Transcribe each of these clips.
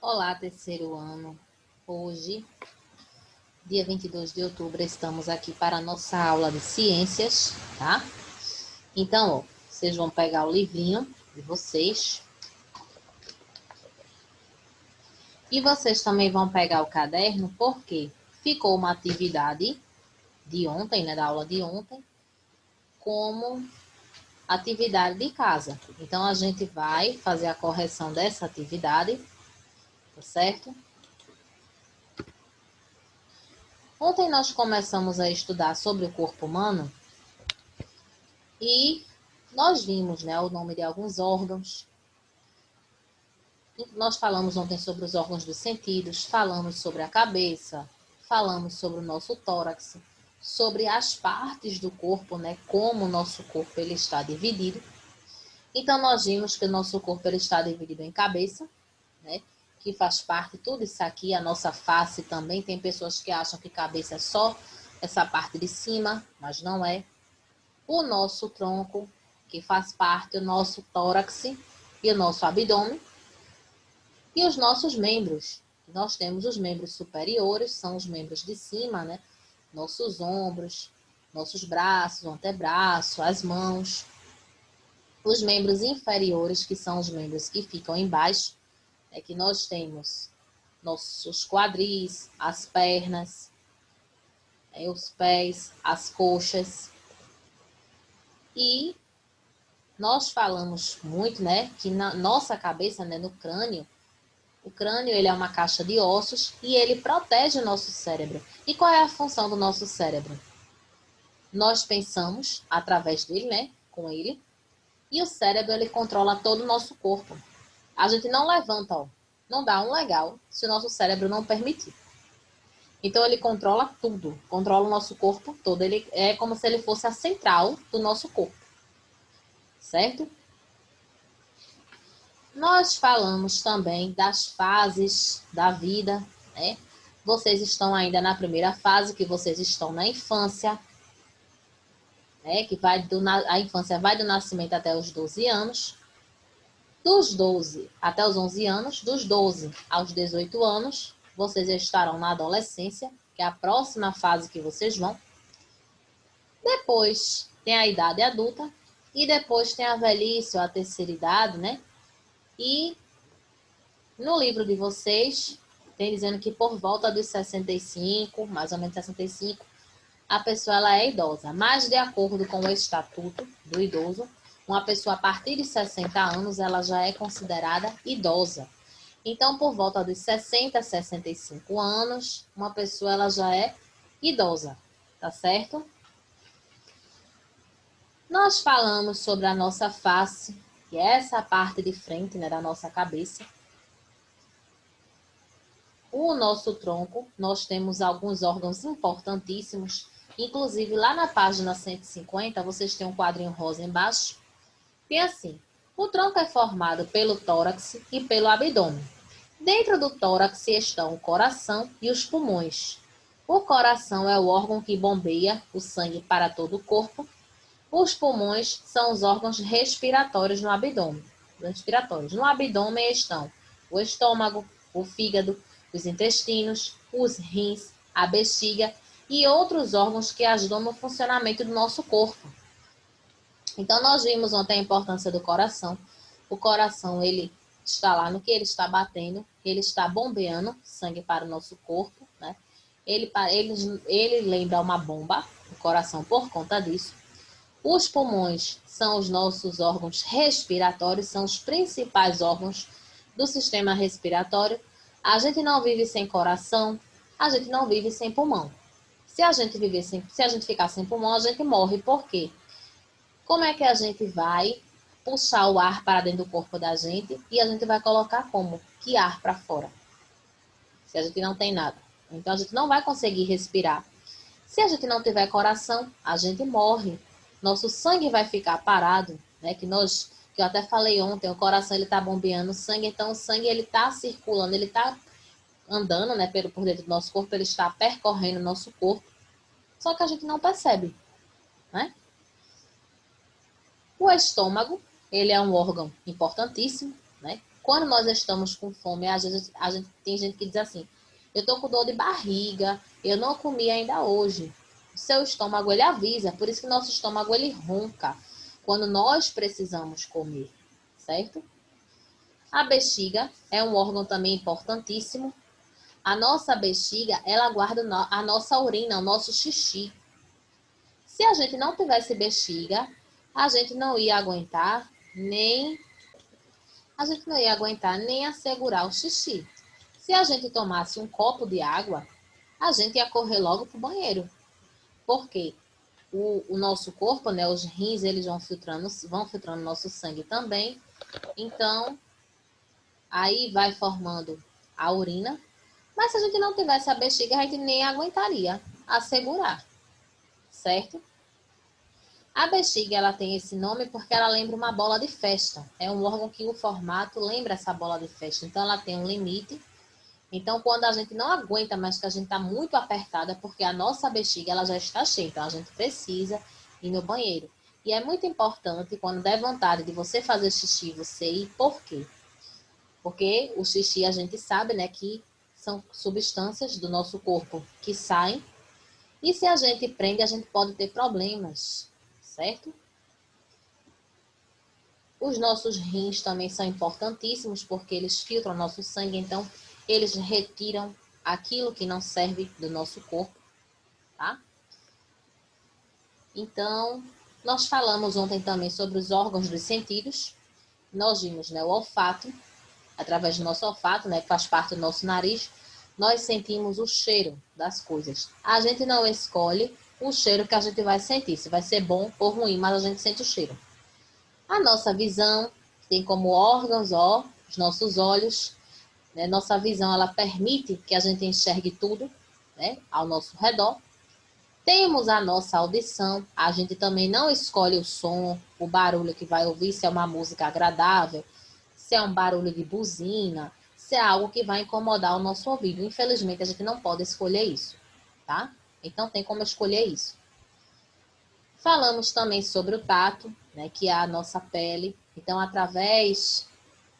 Olá, terceiro ano. Hoje, dia 22 de outubro, estamos aqui para a nossa aula de ciências, tá? Então, vocês vão pegar o livrinho de vocês. E vocês também vão pegar o caderno, porque ficou uma atividade de ontem, né, da aula de ontem, como atividade de casa. Então, a gente vai fazer a correção dessa atividade, tá certo? Ontem nós começamos a estudar sobre o corpo humano e nós vimos, né, o nome de alguns órgãos. Nós falamos ontem sobre os órgãos dos sentidos, falamos sobre a cabeça, falamos sobre o nosso tórax, sobre as partes do corpo, né, como o nosso corpo ele está dividido. Então nós vimos que o nosso corpo ele está dividido em cabeça, né, que faz parte tudo isso aqui, a nossa face também. Tem pessoas que acham que cabeça é só essa parte de cima, mas não é. O nosso tronco, que faz parte, o nosso tórax e o nosso abdômen. E os nossos membros. Nós temos os membros superiores, são os membros de cima, né? Nossos ombros, nossos braços, o antebraço, as mãos. Os membros inferiores, que são os membros que ficam embaixo, é que nós temos nossos quadris, as pernas, os pés, as coxas. E nós falamos muito, né, que na nossa cabeça, né, no crânio, o crânio ele é uma caixa de ossos e ele protege o nosso cérebro. E qual é a função do nosso cérebro? Nós pensamos através dele, né, com ele, e o cérebro ele controla todo o nosso corpo. A gente não levanta, ó, não dá um legal se o nosso cérebro não permitir. Então ele controla tudo, controla o nosso corpo todo. Ele é como se ele fosse a central do nosso corpo, certo? Nós falamos também das fases da vida, né? Vocês estão ainda na primeira fase, que vocês estão na infância, né? Que a infância vai do nascimento até os 12 anos. Dos 12 até os 11 anos, dos 12 aos 18 anos, vocês estarão na adolescência, que é a próxima fase que vocês vão. Depois tem a idade adulta e depois tem a velhice ou a terceira idade, né? E no livro de vocês, tem dizendo que por volta dos 65, mais ou menos 65, a pessoa ela é idosa. Mas de acordo com o estatuto do idoso, uma pessoa a partir de 60 anos, ela já é considerada idosa. Então, por volta dos 60 a 65 anos, uma pessoa ela já é idosa, tá certo? Nós falamos sobre a nossa face, que é essa parte de frente, né, da nossa cabeça. O nosso tronco, nós temos alguns órgãos importantíssimos, inclusive lá na página 150, vocês têm um quadrinho rosa embaixo. Tem assim, o tronco é formado pelo tórax e pelo abdômen. Dentro do tórax estão o coração e os pulmões. O coração é o órgão que bombeia o sangue para todo o corpo. Os pulmões são os órgãos respiratórios no abdômen. No abdômen estão o estômago, o fígado, os intestinos, os rins, a bexiga e outros órgãos que ajudam no funcionamento do nosso corpo. Então, nós vimos ontem a importância do coração. O coração, ele está lá no que ele está batendo, ele está bombeando sangue para o nosso corpo, né? Ele lembra uma bomba, o coração, por conta disso. Os pulmões são os nossos órgãos respiratórios, são os principais órgãos do sistema respiratório. A gente não vive sem coração, a gente não vive sem pulmão. Se a gente ficar sem pulmão, a gente morre. Por quê? Como é que a gente vai puxar o ar para dentro do corpo da gente e a gente vai colocar como? Que ar para fora? Se a gente não tem nada. Então a gente não vai conseguir respirar. Se a gente não tiver coração, a gente morre. Nosso sangue vai ficar parado, né? Que eu até falei ontem, o coração ele está bombeando sangue, então o sangue ele está circulando, ele está andando, né, por dentro do nosso corpo, ele está percorrendo o nosso corpo, só que a gente não percebe, né? O estômago, ele é um órgão importantíssimo, né? Quando nós estamos com fome, às vezes tem gente que diz assim, eu estou com dor de barriga, eu não comi ainda hoje. O seu estômago, ele avisa, por isso que nosso estômago, ele ronca quando nós precisamos comer, certo? A bexiga é um órgão também importantíssimo. A nossa bexiga, ela guarda a nossa urina, o nosso xixi. Se a gente não tivesse bexiga, a gente não ia aguentar nem assegurar o xixi. Se a gente tomasse um copo de água, a gente ia correr logo para o banheiro. Por quê? O nosso corpo, né, os rins, eles vão filtrando nosso sangue também. Então, aí vai formando a urina. Mas se a gente não tivesse a bexiga, a gente nem aguentaria assegurar, certo? A bexiga, ela tem esse nome porque ela lembra uma bola de festa. É um órgão que o formato lembra essa bola de festa. Então, ela tem um limite. Então, quando a gente não aguenta mais, que a gente está muito apertada, é porque a nossa bexiga, ela já está cheia. Então, a gente precisa ir no banheiro. E é muito importante, quando der vontade de você fazer xixi, você ir. Por quê? Porque o xixi, a gente sabe, né, que são substâncias do nosso corpo que saem. E se a gente prende, a gente pode ter problemas, certo? Os nossos rins também são importantíssimos porque eles filtram nosso sangue, então eles retiram aquilo que não serve do nosso corpo, tá? Então, nós falamos ontem também sobre os órgãos dos sentidos. Nós vimos, né, o olfato, através do nosso olfato, né, que faz parte do nosso nariz, nós sentimos o cheiro das coisas. A gente não escolhe o cheiro que a gente vai sentir, se vai ser bom ou ruim, mas a gente sente o cheiro. A nossa visão tem como órgãos, os nossos olhos, né? Nossa visão, ela permite que a gente enxergue tudo, né, ao nosso redor. Temos a nossa audição, a gente também não escolhe o som, o barulho que vai ouvir, se é uma música agradável, se é um barulho de buzina, se é algo que vai incomodar o nosso ouvido. Infelizmente, a gente não pode escolher isso, tá? Então, tem como escolher isso. Falamos também sobre o tato, né, que é a nossa pele. Então, através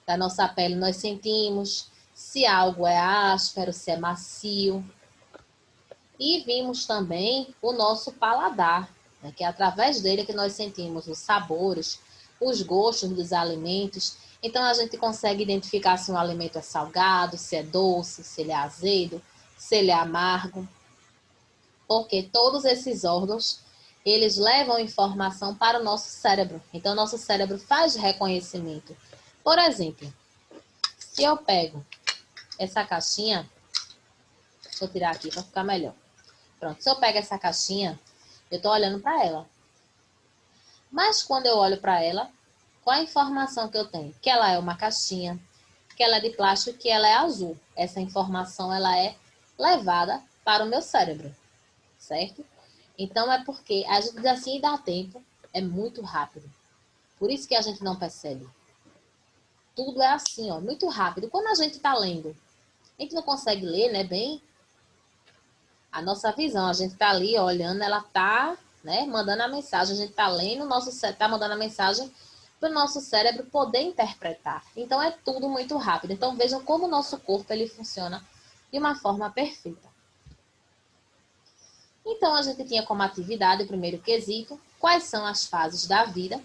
da nossa pele, nós sentimos se algo é áspero, se é macio. E vimos também o nosso paladar, né, que é através dele que nós sentimos os sabores, os gostos dos alimentos. Então, a gente consegue identificar se um alimento é salgado, se é doce, se ele é azedo, se ele é amargo. Porque todos esses órgãos, eles levam informação para o nosso cérebro. Então, o nosso cérebro faz reconhecimento. Por exemplo, se eu pego essa caixinha, vou tirar aqui para ficar melhor. Pronto, se eu pego essa caixinha, eu estou olhando para ela. Mas quando eu olho para ela, qual a informação que eu tenho? Que ela é uma caixinha, que ela é de plástico, que ela é azul. Essa informação, ela é levada para o meu cérebro, certo? Então, é porque a gente diz assim, dá tempo, é muito rápido. Por isso que a gente não percebe. Tudo é assim, ó, muito rápido. Quando a gente está lendo, a gente não consegue ler, né, bem a nossa visão. A gente está ali olhando, ela está, né, mandando a mensagem, a gente está lendo, o nosso cérebro está mandando a mensagem para o nosso cérebro poder interpretar. Então, é tudo muito rápido. Então, vejam como o nosso corpo ele funciona de uma forma perfeita. Então, a gente tinha como atividade o primeiro quesito, quais são as fases da vida.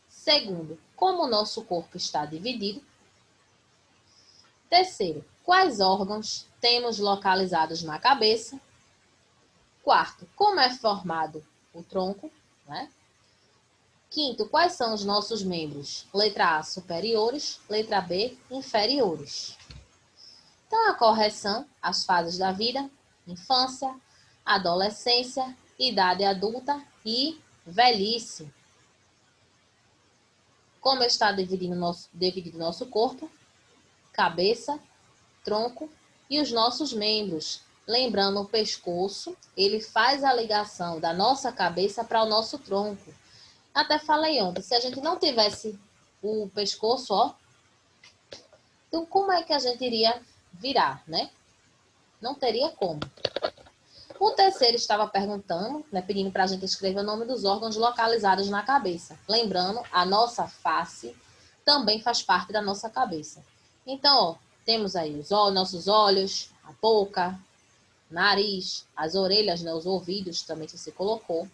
Segundo, como o nosso corpo está dividido. Terceiro, quais órgãos temos localizados na cabeça. Quarto, como é formado o tronco, né? Quinto, quais são os nossos membros? Letra A, superiores. Letra B, inferiores. Então, a correção, as fases da vida, infância, adolescência, idade adulta e velhice. Como está dividido nosso corpo? Cabeça, tronco e os nossos membros. Lembrando, o pescoço, ele faz a ligação da nossa cabeça para o nosso tronco. Até falei ontem, se a gente não tivesse o pescoço, ó, então como é que a gente iria virar, né? Não teria como. O terceiro estava perguntando, né, pedindo para a gente escrever o nome dos órgãos localizados na cabeça. Lembrando, a nossa face, também faz parte da nossa cabeça. Então, ó, temos aí os nossos olhos, a boca, nariz, as orelhas, né, os ouvidos também que você colocou.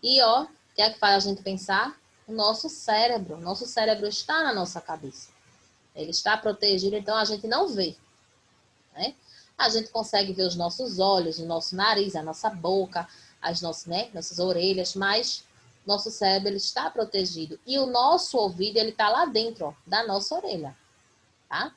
E, ó, o que é que faz a gente pensar? O nosso cérebro. Nosso cérebro está na nossa cabeça. Ele está protegido, então a gente não vê, né? A gente consegue ver os nossos olhos, o nosso nariz, a nossa boca, as nossas orelhas, mas nosso cérebro ele está protegido. E o nosso ouvido ele está lá dentro, ó, da nossa orelha, tá?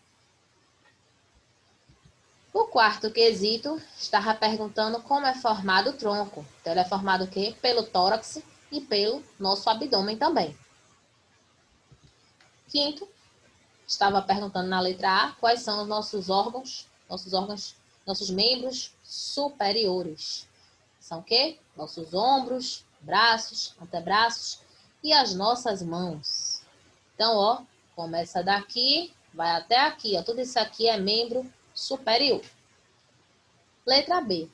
O quarto quesito estava perguntando como é formado o tronco. Então, ele é formado o quê? Pelo tórax e pelo nosso abdômen também. Quinto, estava perguntando na letra A quais são os nossos membros superiores. São o quê? Nossos ombros, braços, antebraços e as nossas mãos. Então, ó, começa daqui, vai até aqui, ó. Tudo isso aqui é membro superior. Letra B.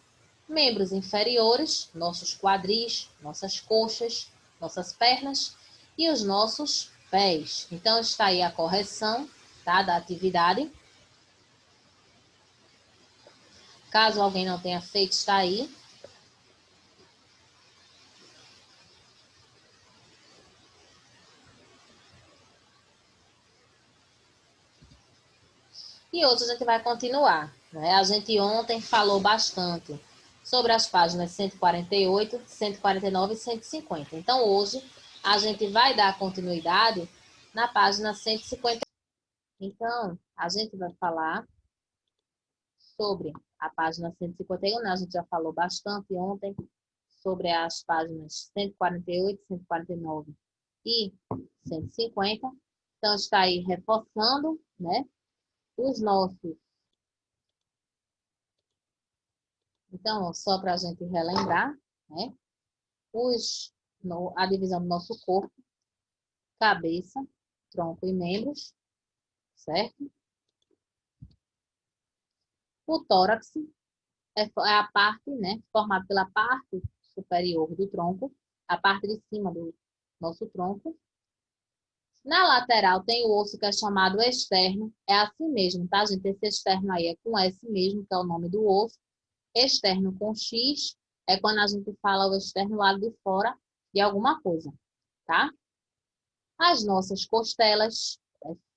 Membros inferiores, nossos quadris, nossas coxas, nossas pernas e os nossos pés. Então, está aí a correção, tá, da atividade. Caso alguém não tenha feito, está aí. E hoje a gente vai continuar, né? A gente ontem falou bastante sobre as páginas 148, 149 e 150. Então, hoje a gente vai dar continuidade na página 150. Então, a gente vai falar sobre a página 151, né? A gente já falou bastante ontem sobre as páginas 148, 149 e 150. Então, está aí reforçando, né? Os nossos. Então, só para a gente relembrar, né? A divisão do nosso corpo, cabeça, tronco e membros, certo? O tórax é a parte, né? Formado pela parte superior do tronco, a parte de cima do nosso tronco. Na lateral tem o osso que é chamado externo, é assim mesmo, tá, gente? Esse externo aí é com S mesmo, que é o nome do osso. Externo com X é quando a gente fala o externo lado de fora de alguma coisa, tá? As nossas costelas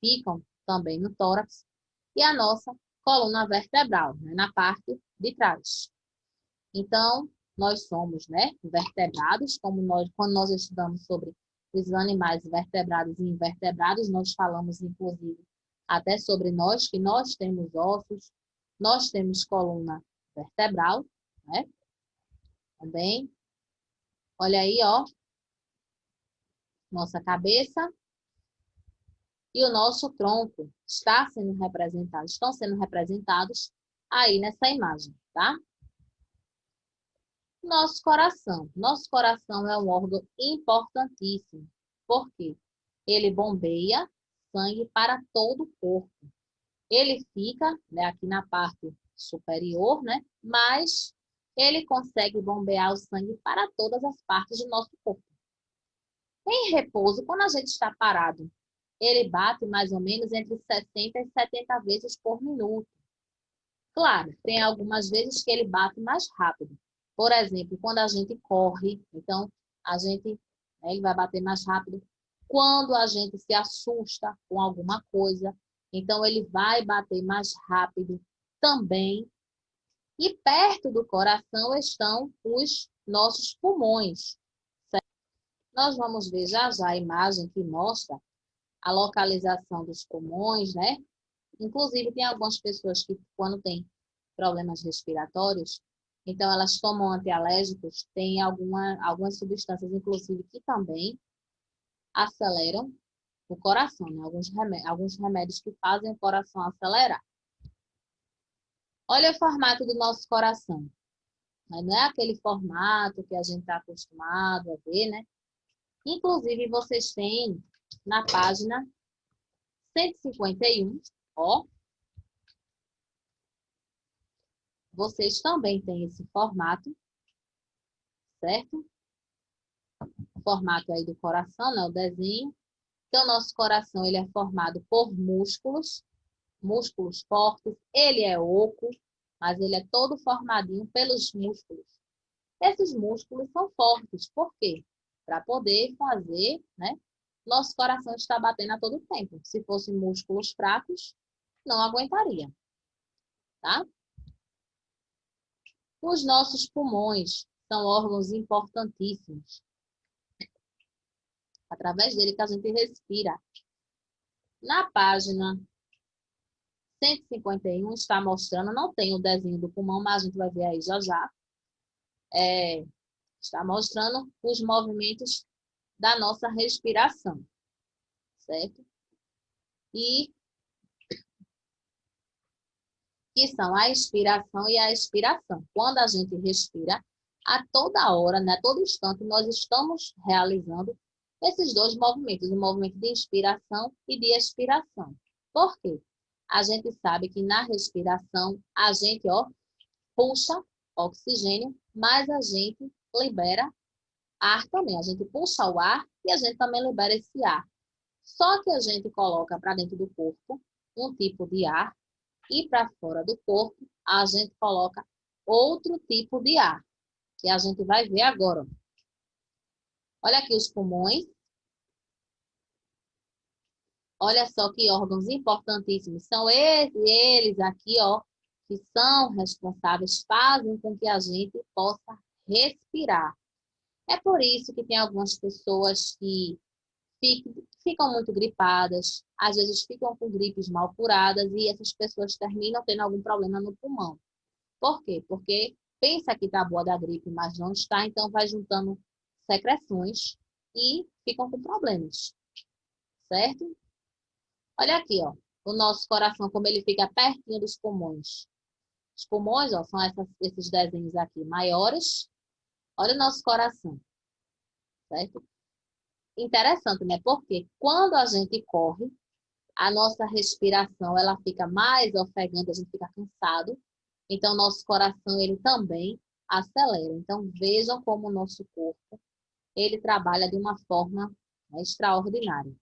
ficam também no tórax e a nossa coluna vertebral, né, na parte de trás. Então, nós somos, né, vertebrados, quando nós estudamos sobre os animais vertebrados e invertebrados, nós falamos, inclusive, até sobre nós, que nós temos ossos, nós temos coluna vertebral, né? Também. Olha aí, ó, nossa cabeça e o nosso tronco estão sendo representados aí nessa imagem, tá? Nosso coração. Nosso coração é um órgão importantíssimo, porque ele bombeia sangue para todo o corpo. Ele fica, né, aqui na parte superior, né? Mas ele consegue bombear o sangue para todas as partes do nosso corpo. Em repouso, quando a gente está parado, ele bate mais ou menos entre 60 e 70 vezes por minuto. Claro, tem algumas vezes que ele bate mais rápido. Por exemplo, quando a gente corre, então ele vai bater mais rápido. Quando a gente se assusta com alguma coisa, então ele vai bater mais rápido também. E perto do coração estão os nossos pulmões. Certo? Nós vamos ver já já a imagem que mostra a localização dos pulmões, né? Inclusive, tem algumas pessoas que, quando têm problemas respiratórios, então elas tomam antialérgicos, tem algumas substâncias, inclusive, que também aceleram o coração, né? Alguns remédios que fazem o coração acelerar. Olha o formato do nosso coração. Não é aquele formato que a gente está acostumado a ver, né? Inclusive, vocês têm na página 151, ó, vocês também têm esse formato, certo? O formato aí do coração, né? O desenho. Então, nosso coração ele é formado por músculos, músculos fortes. Ele é oco, mas ele é todo formadinho pelos músculos. Esses músculos são fortes. Por quê? Para poder fazer, né? Nosso coração está batendo a todo tempo. Se fossem músculos fracos, não aguentaria, tá? Os nossos pulmões são órgãos importantíssimos. Através dele que a gente respira. Na página 151 está mostrando, não tem o desenho do pulmão, mas a gente vai ver aí já já. Está mostrando os movimentos da nossa respiração, certo? E que são a inspiração e a expiração. Quando a gente respira, a toda hora, né, a todo instante, nós estamos realizando esses dois movimentos, o movimento de inspiração e de expiração. Por quê? A gente sabe que na respiração, a gente, puxa oxigênio, mas a gente libera ar também. A gente puxa o ar e a gente também libera esse ar. Só que a gente coloca para dentro do corpo um tipo de ar e para fora do corpo a gente coloca outro tipo de ar, que a gente vai ver agora. Olha aqui os pulmões. Olha só que órgãos importantíssimos. São eles aqui, que são responsáveis, fazem com que a gente possa respirar. É por isso que tem algumas pessoas que ficam muito gripadas, às vezes ficam com gripes mal curadas e essas pessoas terminam tendo algum problema no pulmão. Por quê? Porque pensa que está boa da gripe, mas não está, então vai juntando secreções e ficam com problemas, certo? Olha aqui, o nosso coração, como ele fica pertinho dos pulmões. Os pulmões, são esses desenhos aqui maiores. Olha o nosso coração, certo? Interessante, né? Porque quando a gente corre, a nossa respiração, ela fica mais ofegante, a gente fica cansado. Então, nosso coração, ele também acelera. Então, vejam como o nosso corpo, ele trabalha de uma forma extraordinária.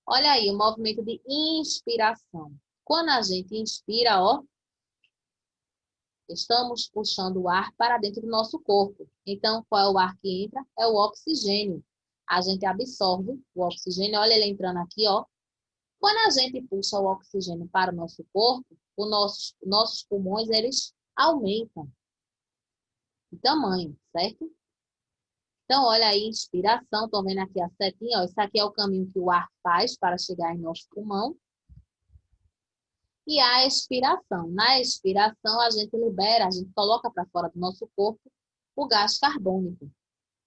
Olha aí, o movimento de inspiração. Quando a gente inspira, estamos puxando o ar para dentro do nosso corpo. Então, qual é o ar que entra? É o oxigênio. A gente absorve o oxigênio, olha ele entrando aqui, Quando a gente puxa o oxigênio para o nosso corpo, nossos pulmões, eles aumentam de tamanho, certo? Então, olha aí, inspiração, estão vendo aqui a setinha, isso aqui é o caminho que o ar faz para chegar em nosso pulmão. E a expiração. Na expiração, a gente libera, a gente coloca para fora do nosso corpo o gás carbônico.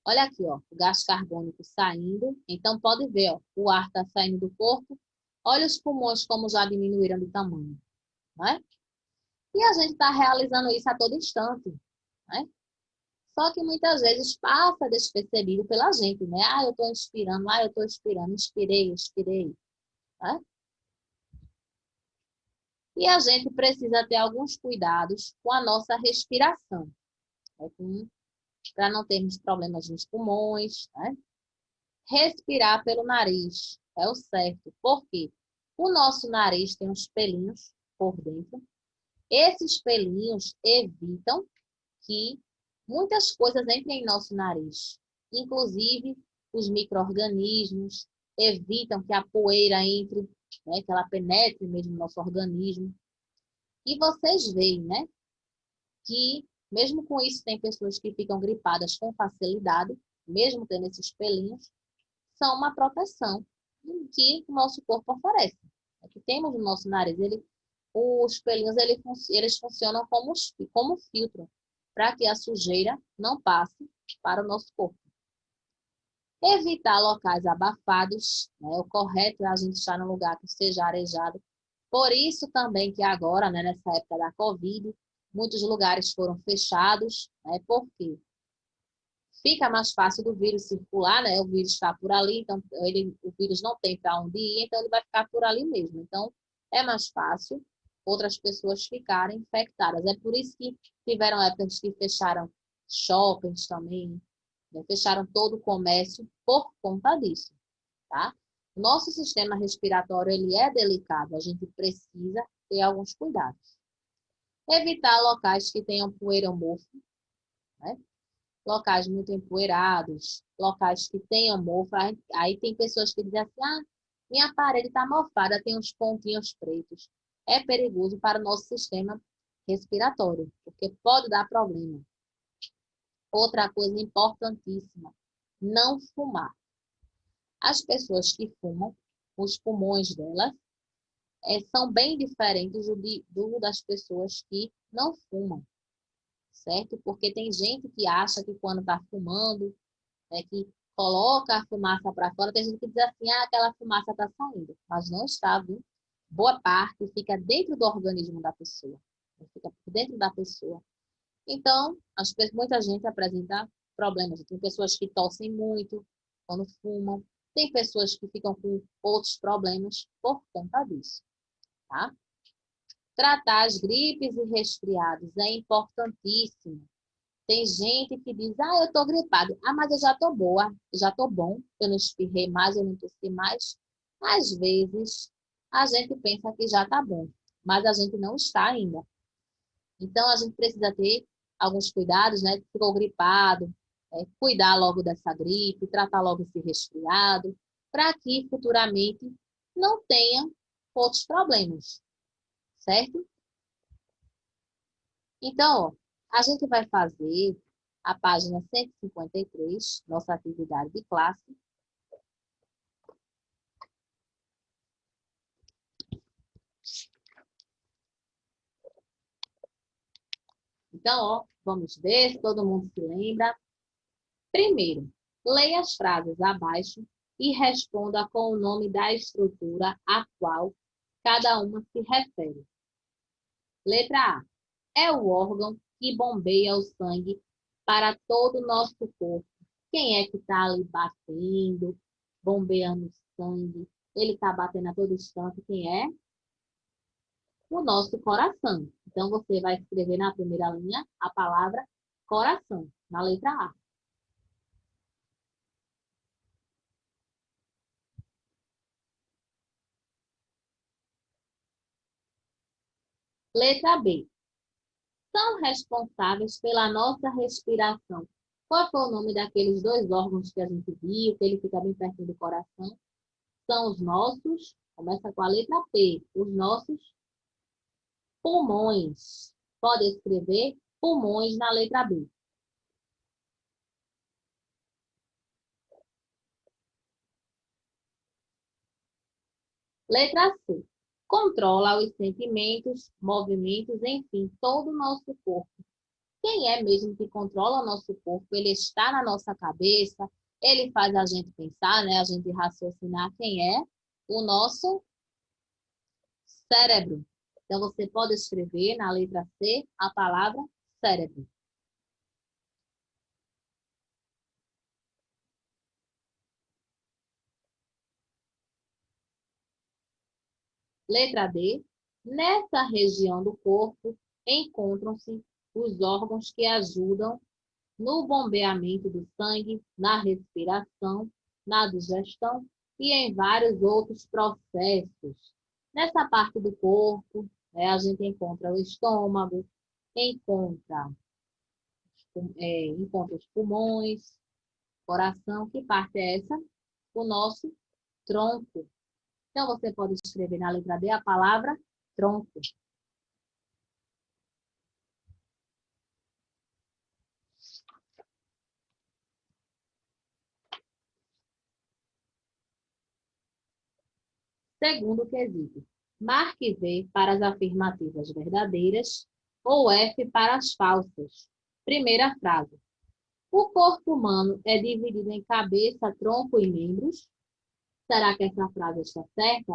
Olha aqui, o gás carbônico saindo. Então, pode ver, o ar está saindo do corpo. Olha os pulmões como já diminuíram de tamanho, né? E a gente está realizando isso a todo instante, né? Só que muitas vezes passa despercebido pela gente, né? Eu estou inspirando, eu estou expirando, expirei, né? E a gente precisa ter alguns cuidados com a nossa respiração, né? Para não termos problemas nos pulmões, né? Respirar pelo nariz é o certo. Por quê? O nosso nariz tem uns pelinhos por dentro. Esses pelinhos evitam que muitas coisas entrem em nosso nariz, inclusive os micro-organismos, evitam que a poeira entre, né, que ela penetre mesmo no nosso organismo. E vocês veem, né, que mesmo com isso tem pessoas que ficam gripadas com facilidade, mesmo tendo esses pelinhos, são uma proteção que o nosso corpo oferece. É que temos no nosso nariz, os pelinhos eles funcionam como filtro, para que a sujeira não passe para o nosso corpo. Evitar locais abafados, né? O correto é a gente estar num lugar que esteja arejado. Por isso também que agora, né, nessa época da Covid, muitos lugares foram fechados, né? Por quê? Fica mais fácil do vírus circular, né? O vírus está por ali, então o vírus não tem para onde ir, então ele vai ficar por ali mesmo. Então, é mais fácil outras pessoas ficarem infectadas. É por isso que tiveram épocas que fecharam shoppings também, né? Fecharam todo o comércio por conta disso. tá? Nosso sistema respiratório, ele é delicado, a gente precisa ter alguns cuidados. Evitar locais que tenham poeira ou mofo, né? Locais muito empoeirados, locais que tenham mofo. Aí tem pessoas que dizem assim, ah, minha parede está mofada, tem uns pontinhos pretos. É perigoso para o nosso sistema respiratório, porque pode dar problema. Outra coisa importantíssima, não fumar. As pessoas que fumam, os pulmões delas, são bem diferentes das pessoas que não fumam, certo? Porque tem gente que acha que quando está fumando, que coloca a fumaça para fora, tem gente que diz assim, ah, aquela fumaça está saindo, mas não está, viu? Boa parte fica dentro do organismo da pessoa, fica dentro da pessoa. Então, muita gente apresenta problemas. Tem pessoas que tossem muito quando fumam, tem pessoas que ficam com outros problemas por conta disso, tá? Tratar as gripes e resfriados é importantíssimo. Tem gente que diz, ah, eu tô gripado. Ah, mas eu já tô boa, já tô bom. Eu não espirrei mais, eu não tossi mais. Às vezes, a gente pensa que já tá bom, mas a gente não está ainda. Então, a gente precisa ter alguns cuidados, né? Ficou gripado, cuidar logo dessa gripe, tratar logo esse resfriado, para que futuramente não tenha outros problemas, certo? Então, ó, a gente vai fazer a página 153, nossa atividade de classe. Então, ó, vamos ver se todo mundo se lembra. Primeiro, leia as frases abaixo e responda com o nome da estrutura a qual cada uma se refere. Letra A. É o órgão que bombeia o sangue para todo o nosso corpo. Quem é que está ali batendo, bombeando o sangue? Ele está batendo a todo instante. Quem é? O nosso coração. Então, você vai escrever na primeira linha a palavra coração, na letra A. Letra B. São responsáveis pela nossa respiração. Qual foi o nome daqueles dois órgãos que a gente viu, que ele fica bem pertinho do coração? São os nossos, começa com a letra P, os nossos pulmões. Pode escrever pulmões na letra B. Letra C. Controla os sentimentos, movimentos, enfim, todo o nosso corpo. Quem é mesmo que controla o nosso corpo? Ele está na nossa cabeça, ele faz a gente pensar, né? A gente raciocinar. Quem é? O nosso cérebro. Então, você pode escrever na letra C a palavra cérebro. Letra D. Nessa região do corpo encontram-se os órgãos que ajudam no bombeamento do sangue, na respiração, na digestão e em vários outros processos. Nessa parte do corpo, a gente encontra o estômago, encontra os pulmões, coração. Que parte é essa? O nosso tronco. Então, você pode escrever na letra D a palavra tronco. Segundo quesito, marque V para as afirmativas verdadeiras ou F para as falsas. Primeira frase. O corpo humano é dividido em cabeça, tronco e membros. Será que essa frase está certa?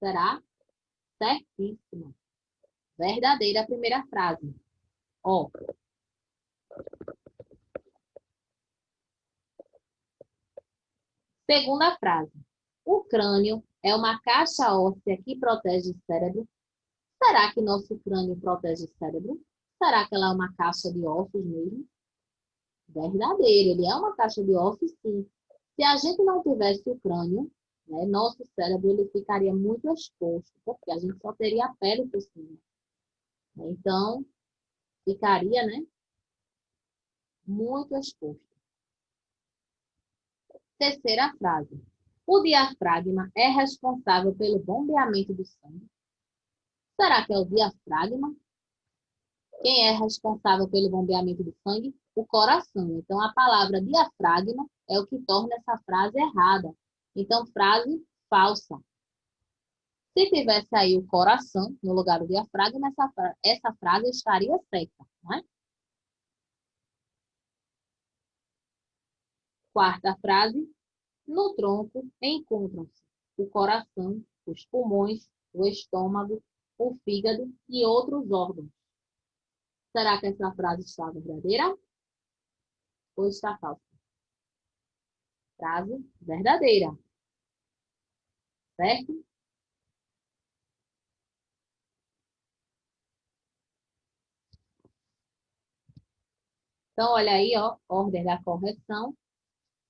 Será? Certíssima. Verdadeira a primeira frase. Ó. Segunda frase. O crânio é uma caixa óssea que protege o cérebro. Será que nosso crânio protege o cérebro? Será que ela é uma caixa de ossos mesmo? Verdadeiro, ele é uma caixa de ossos, sim. Se a gente não tivesse o crânio, né, nosso cérebro ele ficaria muito exposto, porque a gente só teria a pele por cima. Então, ficaria, né, muito exposto. Terceira frase. O diafragma é responsável pelo bombeamento do sangue. Será que é o diafragma? Quem é responsável pelo bombeamento do sangue? O coração. Então, a palavra diafragma é o que torna essa frase errada. Então, frase falsa. Se tivesse aí o coração no lugar do diafragma, essa frase estaria certa, não é? Quarta frase. No tronco encontram-se o coração, os pulmões, o estômago, o fígado e outros órgãos. Será que essa frase está verdadeira ou está falsa? Frase verdadeira, certo? Então, olha aí, ó, ordem da correção.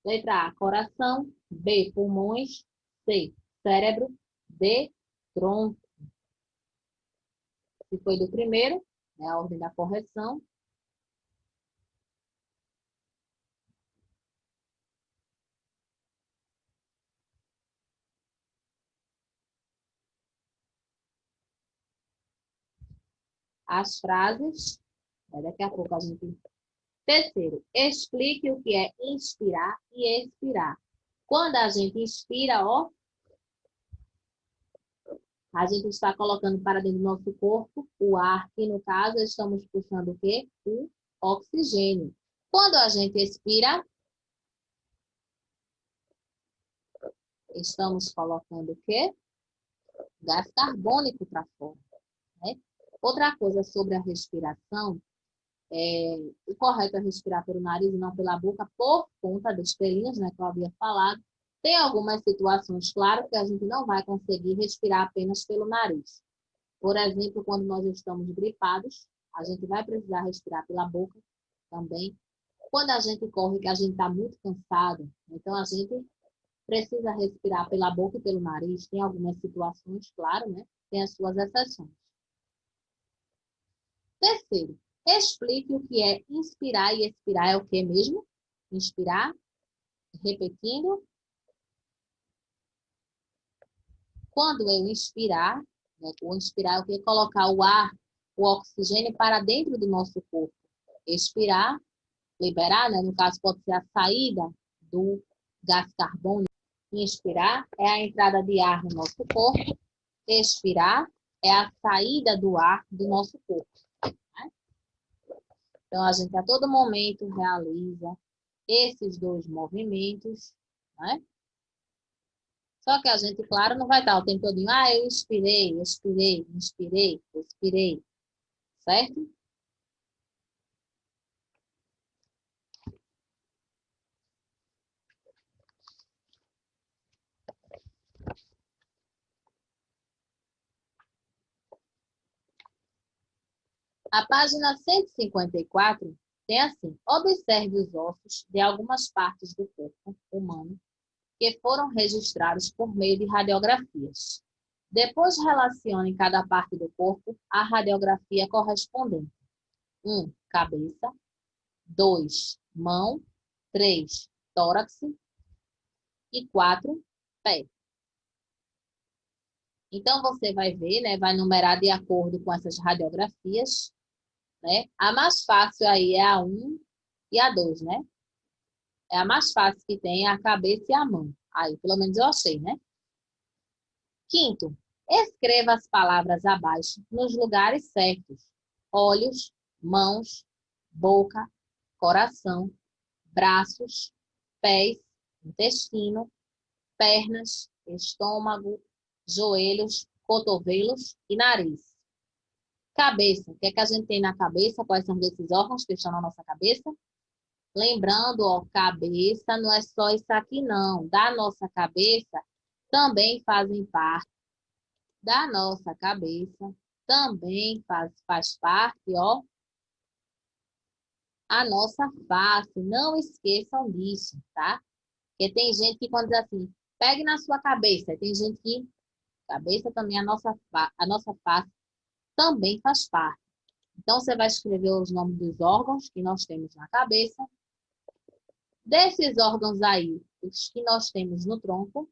Letra A, coração. B, pulmões. C, cérebro. D, tronco. Se foi do primeiro, é a ordem da correção. As frases, daqui a pouco a gente... Terceiro, explique o que é inspirar e expirar. Quando a gente inspira, ó, a gente está colocando para dentro do nosso corpo o ar, que no caso estamos puxando o quê? O oxigênio. Quando a gente expira, estamos colocando o quê? Gás carbônico para fora, né? Outra coisa sobre a respiração, o correto é respirar pelo nariz e não pela boca, por conta das pelinhas, né, que eu havia falado. Tem algumas situações, claro, que a gente não vai conseguir respirar apenas pelo nariz. Por exemplo, quando nós estamos gripados, a gente vai precisar respirar pela boca também. Quando a gente corre, que a gente está muito cansado, então a gente precisa respirar pela boca e pelo nariz. Tem algumas situações, claro, né? Tem as suas exceções. Terceiro, explique o que é inspirar e expirar. É o que mesmo? Inspirar, repetindo. Quando eu inspirar, né? O inspirar é o que? Colocar o ar, o oxigênio para dentro do nosso corpo. Expirar, liberar, né? No caso, pode ser a saída do gás carbônico. Inspirar é a entrada de ar no nosso corpo. Expirar é a saída do ar do nosso corpo. Né? Então, a gente a todo momento realiza esses dois movimentos, né? Só que a gente, claro, não vai estar o tempo todo, eu inspirei, expirei, inspirei, expirei, certo? A página 154 tem assim: observe os ossos de algumas partes do corpo humano que foram registrados por meio de radiografias. Depois relacione cada parte do corpo à radiografia correspondente. 1. Cabeça. 2. Mão. 3. Tórax. E 4. Pé. Então, você vai ver, né? Vai numerar de acordo com essas radiografias, né? A mais fácil aí é a 1 e a 2, né? É a mais fácil que tem a cabeça e a mão. Aí, pelo menos eu achei, né? Quinto, escreva as palavras abaixo nos lugares certos. Olhos, mãos, boca, coração, braços, pés, intestino, pernas, estômago, joelhos, cotovelos e nariz. Cabeça. O que é que a gente tem na cabeça? Quais são esses órgãos que estão na nossa cabeça? Lembrando, ó, cabeça não é só isso aqui, não. Da nossa cabeça também fazem parte da nossa cabeça, também faz parte, ó, a nossa face. Não esqueçam disso, tá? Porque tem gente que quando diz assim, pegue na sua cabeça. Tem gente que cabeça também, a nossa face também faz parte. Então, você vai escrever os nomes dos órgãos que nós temos na cabeça. Desses órgãos aí, os que nós temos no tronco.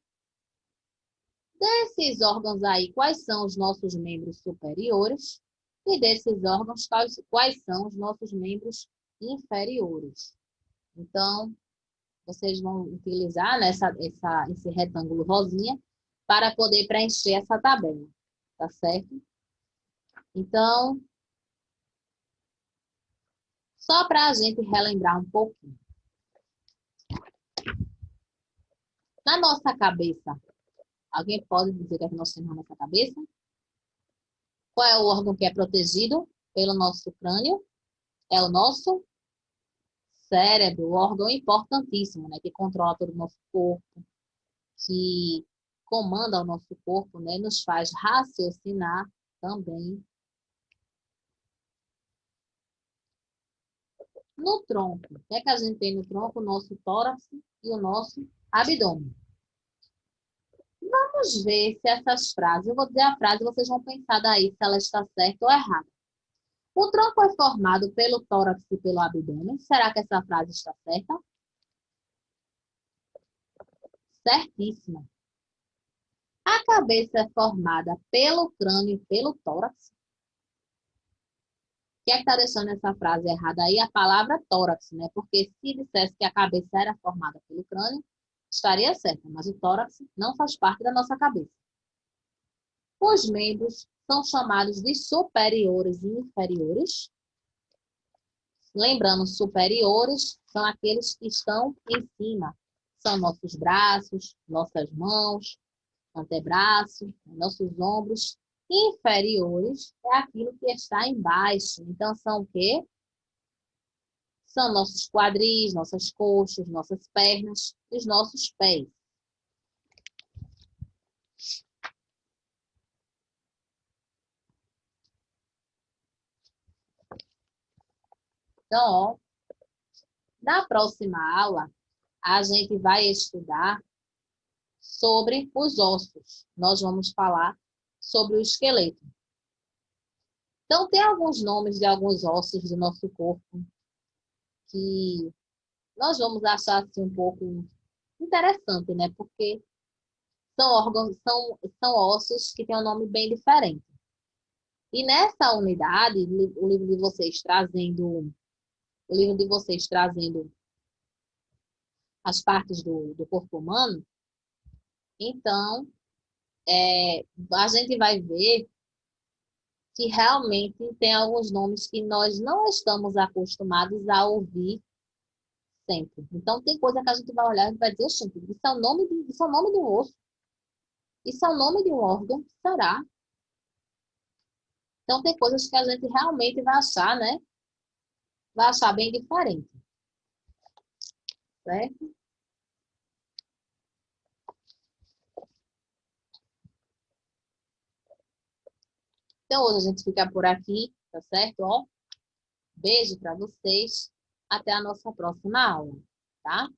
Desses órgãos aí, quais são os nossos membros superiores? E desses órgãos, quais são os nossos membros inferiores? Então, vocês vão utilizar, né, esse retângulo rosinha para poder preencher essa tabela, tá certo? Então, só para a gente relembrar um pouquinho. Na nossa cabeça, alguém pode dizer o que nós temos na nossa cabeça? Qual é o órgão que é protegido pelo nosso crânio? É o nosso cérebro, o órgão importantíssimo, né? Que controla todo o nosso corpo, que comanda o nosso corpo, né? Nos faz raciocinar também. No tronco, o que é que a gente tem no tronco? O nosso tórax e o nosso abdômen. Vamos ver se essas frases, eu vou dizer a frase, vocês vão pensar daí se ela está certa ou errada. O tronco é formado pelo tórax e pelo abdômen. Será que essa frase está certa? Certíssima. A cabeça é formada pelo crânio e pelo tórax. O que é que está deixando essa frase errada aí? A palavra tórax, né? Porque se dissesse que a cabeça era formada pelo crânio, estaria certa, mas o tórax não faz parte da nossa cabeça. Os membros são chamados de superiores e inferiores. Lembrando, superiores são aqueles que estão em cima. São nossos braços, nossas mãos, antebraço, nossos ombros. Inferiores é aquilo que está embaixo. Então, são o quê? São nossos quadris, nossas coxas, nossas pernas e os nossos pés. Então, ó, na próxima aula, a gente vai estudar sobre os ossos. Nós vamos falar sobre o esqueleto. Então, tem alguns nomes de alguns ossos do nosso corpo que nós vamos achar assim, um pouco interessante, né? Porque são órgãos, são ossos que têm um nome bem diferente. E nessa unidade, o livro de vocês trazendo as partes do corpo humano, então a gente vai ver que realmente tem alguns nomes que nós não estamos acostumados a ouvir sempre. Então, tem coisa que a gente vai olhar e vai dizer, gente, isso é o nome de um osso. Isso é o nome de um órgão? Será? Então, tem coisas que a gente realmente vai achar, né? Vai achar bem diferente. Certo? Então, hoje a gente fica por aqui, tá certo? Ó, beijo para vocês. Até a nossa próxima aula, tá?